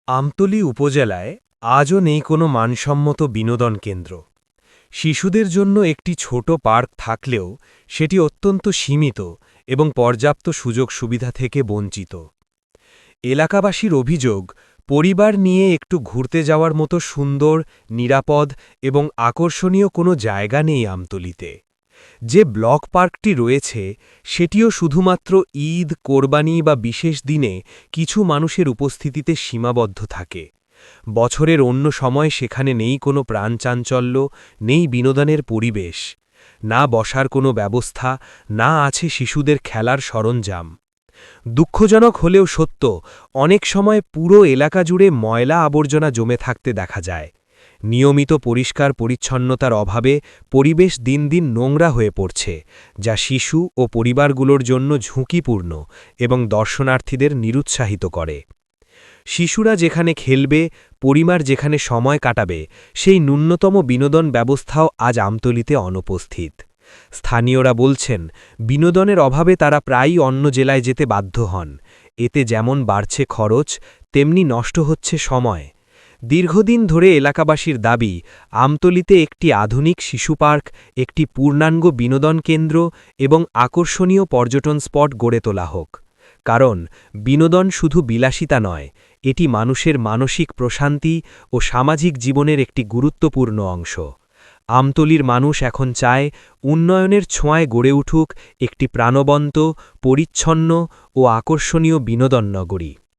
আমতলী উপজেলায় আজও নেই কোনো মানসম্মত বিনোদন কেন্দ্র। শিশুদের জন্য একটি ছোট পার্ক থাকলেও সেটি অত্যন্ত সীমিত এবং পর্যাপ্ত সুযোগ সুবিধা থেকে বঞ্চিত। এলাকাবাসীর অভিযোগ, পরিবার নিয়ে একটু ঘুরতে যাওয়ার মতো সুন্দর, নিরাপদ এবং আকর্ষণীয় কোনো জায়গা নেই আমতলীতে। যে ব্লক পার্কটি রয়েছে সেটিও শুধুমাত্র ঈদ, কোরবানি বা বিশেষ দিনে কিছু মানুষের উপস্থিতিতে সীমাবদ্ধ থাকে। বছরের অন্য সময় সেখানে নেই কোনো প্রাণচাঞ্চল্য, নেই বিনোদনের পরিবেশ, না বসার কোনো ব্যবস্থা, না আছে শিশুদের খেলার সরঞ্জাম। দুঃখজনক হলেও সত্য, অনেক সময় পুরো এলাকা জুড়ে ময়লা আবর্জনা জমে থাকতে দেখা যায়। নিয়মিত পরিষ্কার পরিচ্ছন্নতার অভাবে পরিবেশ দিন দিন নোংরা হয়ে পড়ছে, যা শিশু ও পরিবারগুলোর জন্য ঝুঁকিপূর্ণ এবং দর্শনার্থীদের নিরুৎসাহিত করে। শিশুরা যেখানে খেলবে, পরিবার যেখানে সময় কাটাবে, সেই ন্যূনতম বিনোদন ব্যবস্থাও আজ আমতলীতে অনুপস্থিত। স্থানীয়রা বলছেন, বিনোদনের অভাবে তারা প্রায়ই অন্য জেলায় যেতে বাধ্য হন। এতে যেমন বাড়ছে খরচ, তেমনি নষ্ট হচ্ছে সময়। দীর্ঘদিন ধরে এলাকাবাসীর দাবি, আমতলীতে একটি আধুনিক শিশু পার্ক, একটি পূর্ণাঙ্গ বিনোদন কেন্দ্র এবং আকর্ষণীয় পর্যটন স্পট গড়ে তোলা হোক। কারণ বিনোদন শুধু বিলাসিতা নয়, এটি মানুষের মানসিক প্রশান্তি ও সামাজিক জীবনের একটি গুরুত্বপূর্ণ অংশ। আমতলীর মানুষ এখন চায় উন্নয়নের ছোঁয়ায় গড়ে উঠুক একটি প্রাণবন্ত, পরিচ্ছন্ন ও আকর্ষণীয় বিনোদন নগরী।